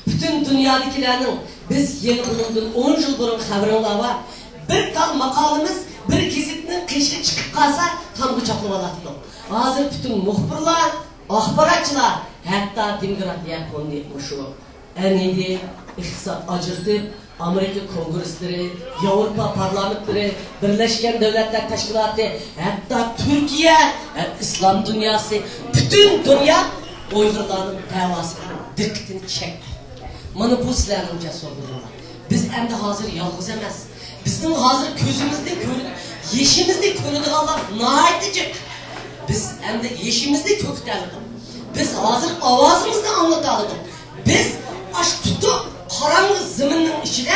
bütün dünyadakilerning biz yeni bundan 10 yıl burun xabaringlar var. Bir tal maqolamiz, bir gazetning qishi chiqib qolsa, tamg'i choqlab oladi. Hozir bütün muxbirlar, axborotchilar, hatto demokratiya fondi shu anidi iqtisod ajratib Amerika Kongressleri, Avrupa Parlamentleri, Birleşken Devletler Teşkilatı, hatta Türkiye, İslam dünyası, bütün dünya Uygurların davasına dikkatini çekti. Mana bu sizlerin cesurluğuna. Biz hem de hazır yalnız emez. Bizim hazır gözümüzde görüldü, yeşimizde görüldü Allah nahayetecek. Biz hem de yeşimizde kökteldik. Biz hazır avazımızda anlatalım. Biz aş tutup karanlık zeminin içinde,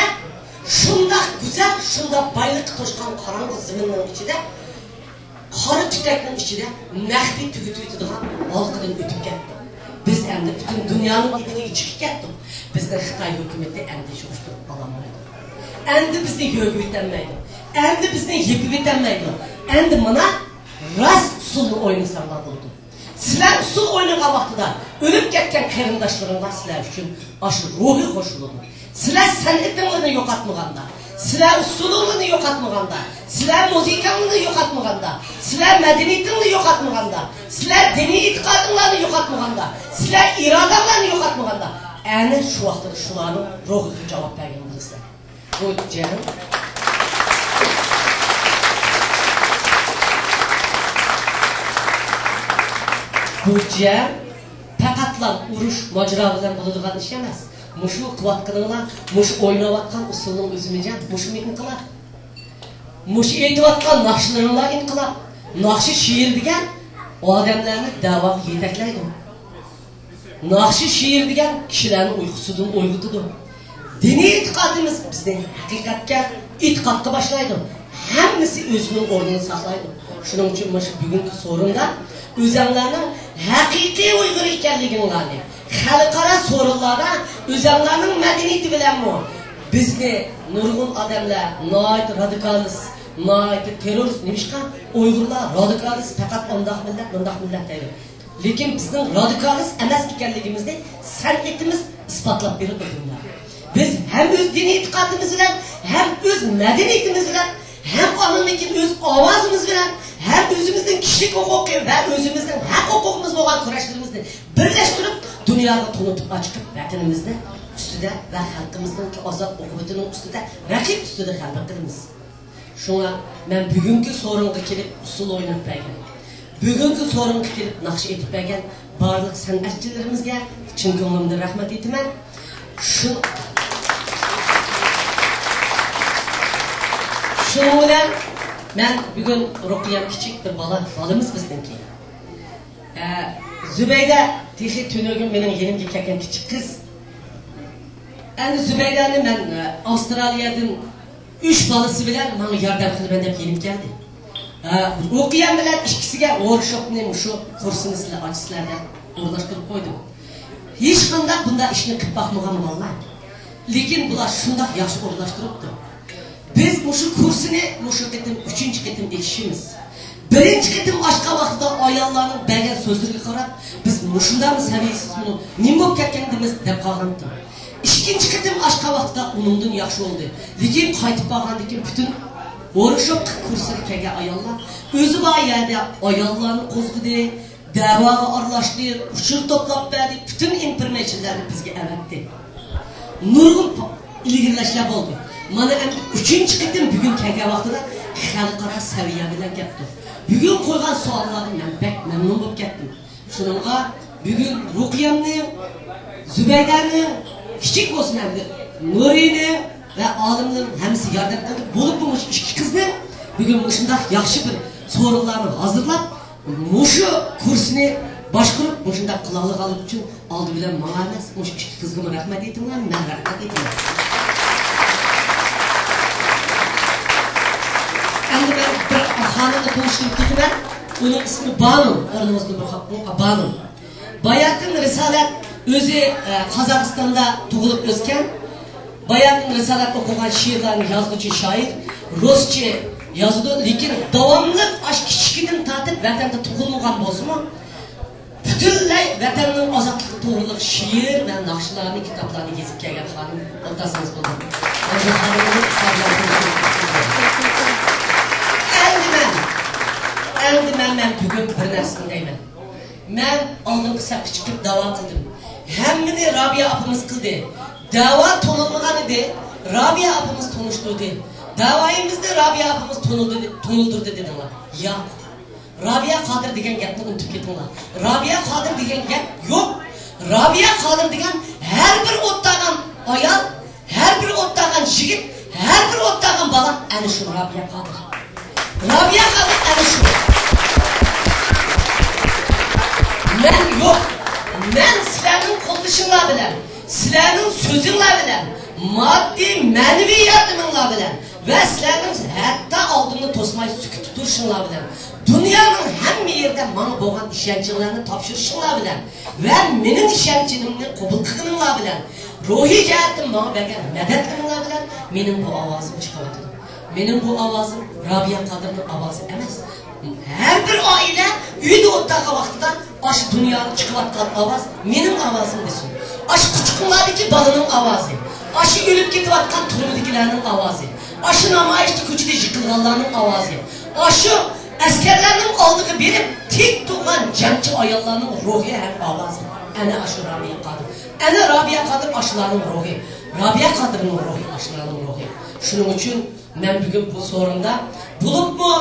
şunda güzel, şunda baylık koşkan karanlık zeminin içinde, karı tütekinin içinde, mehdi tügütüydüğünden halkının ötüp gitti. Biz hem de bütün dünyanın içine çıkıp gittik. Biz de Xitay hükümeti hem de çalıştırıp alamaydı. Hem de bizde yögü bitenmeydi. Hem de bizde yıkı bitenmeydi. Hem de bana rast usulü oynasanlar oldu. Sizler usul oynayan vaxtıda ölüp ketken kırındaşlarınlar sizler için aşı ruhi koşuldu. Sizler sənətlərini yok atmağanda, sizler usulunu yok atmağanda, sizler müzikanını yok atmağanda, sizler medeniyetini yok atmağanda, sizler dini itikadlarını yok atmağanda, sizler iradalarını yok atmağanda. Yani şu vaxtda şuların ruhi cevap vergenimizdir. Bu canım. Bu cem faqatla urush majra bilan bo'ladigan ish emas. Mushu qilayotganlar, mush o'ynayotgan usulning o'zimiga mushu metin qiladi. Mush aytayotgan naqshlaringlar inqilab, naqshi she'r degan odamlarni da'voga yetaklaydi. Naqshi she'r degan kishilarni uyqusidan uyg'otadi. Diniy e'tiqodimiz bizning haqiqatga e'tiqodga boshlaydi. Hammasi o'zining o'rnini saqlaydi. Shuning uchun mana shu bugungi so'rinda o'zinglarning haqiqiy Uyg'ur ekanliginglarni, xalqaro so'rinlarda o'zinglarning madaniyati bilan bizni nurg'un odamlar, noit radikalist, noit terrorist nimishqa Uyg'urlar radikalist faqat undaq millat deydi. Lekin bizning radikalist emas ekanligimizni san'atimiz isbotlab berib turibdi. Biz hem o'z diniy e'tiqodimiz bilan, hem o'z madaniyatimiz bilan, hem onunkin o'z ovozimiz bilan, hem o'zimizning kishilik huquqi va o'zimizning haq huquqimiz bo'lgan kurashlarimizni birlashtirib dunyoga tunutib ochib vatanimizni ustida va xalqimizning ozod huquqining ustida raqib ustida g'alaba qilamiz. Shunga men bugungi so'ringa kelib usul o'ynab bergan. Bugungi so'ringa kelib naqsh etib bergan barliq san'atchilarimizga chin ko'nglimdan rahmat aytaman. Şunun bilan men bugun Ruqiyam kichik bir balamiz bizniki. Zubayda texi tunogim mening yenimga kelgan kichik qiz. Endi Zubaydani men Avstraliyadan 3 balasi bilan menga yordam qilib deb yenim keldi. Ruqiyam bilan ikkisiga workshopni shu kursini sizlar ochsizlar deb o'ylashtirib qo'ydim. Hech qanday bunda ishni qilib baxmagan bolalar. Lekin bular shunday yaxshi o'ylashtiribdi. Biz şu kursini şu ketim 3. ketim ekişimiz. 1. ketim aşka vaxtida ayollarning bergan so'zlariga qarab biz mushundami saviysiz buni nima bo'lib ketganimiz deb qolgandim. 2. ketim aşka vaxtida uningdan yaxshi bo'ldi. Lekin qaytib qolgandan keyin bütün workshop kursiga kelgan ayollar o'zi bor yerda ayollarni qo'zg'adi, da'voga aralashdi, ushur to'plab berdi, bütün informatsiyalarni bizga avatdi. Nurg'un ilgirlashlar bo'ldi. Mana 3. ketim bugun kelgan vaqtida xalqaro saviya bilan ketdi. Bugun qo'ygan savollarni men bek mamnun bo'lib ketdim. Shuningga bugun Ruqiyamni, Zubaydani, kichik bo'lsin hamda Nurini va olimning hammasi yordam qilib bo'lib bu ikki qizni bugun shunday yaxshi bir so'rovlarni hozirlab, mushu kursni boshqarib, shunday quloqlik olib uchun oldi bilan menga emas, mushu ikki qizga rahmat aytaman, men rahmat aytaman. Endi ben bir xonada konuşturup ketaman. Onun ismi Banu, o'rnimizda bir Banu. Bayatın Risalat o'zi Qozog'istonda tug'ilib o'sgan. Bayatın Risalat o'qigan she'rlarni yozuvchi shoir, ruscha yozadi, lekin davomli kichikdan tortib vatanda tug'ilmagan bo'lsa-mu, Bütünlay vatanning ozodligi to'g'riliq she'r va naqshlarni, kitoblarni yozib kelgan xonim o'rtasangiz bo'ldi. Endi men bugun bir narsani deyman. Men oldingi safga chiqib da'vo qildim. Hammani Robiya opamiz qildi. Da'vo to'lilmagan edi. Robiya opamiz tunishtirdi. Da'voyimizni Robiya opamiz to'ldirdi dedilar. Yo'q. Robiya Qodir degan gapni unutib ketinglar. Robiya Qodir degan gap yo'q. Robiya Qodir degan har bir o'tdagan ayol, har bir o'tdagan yigit, har bir o'tdagan bola ana shu Robiya Qodir. Robiya Qodir ana shu. Men yo'q. Men sizlarning qo'llashinglar bilan, sizlarning so'zinglar bilan, moddiy, ma'naviy yordaminglar bilan va sizlarning hatto oldimni to'smay sukut turishinglar bilan dunyoning hamma yerda menga bo'lgan ishonchinglarni topshirishinglar bilan va mening ishonchimni qabul qilganinglar bilan ruhiy jihatdan menga bergan madadlaringlar bilan mening bu ovozim chiqyapti. Mening bu ovozim Robiya Qodirning ovozi emas. Her bir aile uyda o'tdagan vaqtida aş dunyoga chiqayotgan ovoz mening ovozim desin. Aş kuchuklardagi bolaning ovozi, aş o'lib ketayotgan turmudikilarning ovozi, aş namoyishda ko'chada yiqilganlarning ovozi, aş askarlarning oldiga berib tik turgan jangchi ayollarning ruhi ham ovozi. Ana shu Robiya Qodir. Ana Robiya Qodir ashlarning ruhi. Robiya Qodirning ruhi ashlarning ruhi. Shuning uchun men bugun bu so'rinda bo'libmi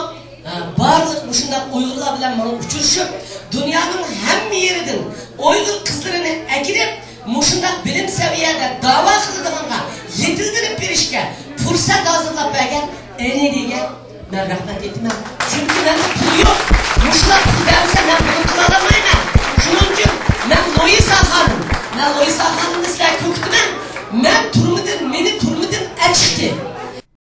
barliq mushundaq Uyg'urlar bilan mana uchrashib, dunyoning hamma yeridan Uyg'ur qizlarini akirib, mushundaq bilim saviyada da'vo qiladiganlar yetildirib berishga fursat hozirlab bergan eniga men rahmat aytaman. Chunki menda pul yo'q. Mushlar pul bersa men buni qila olmayman. Shuning uchun men Loisa xonim sizlar ko'ktiman. Men turmudim, meni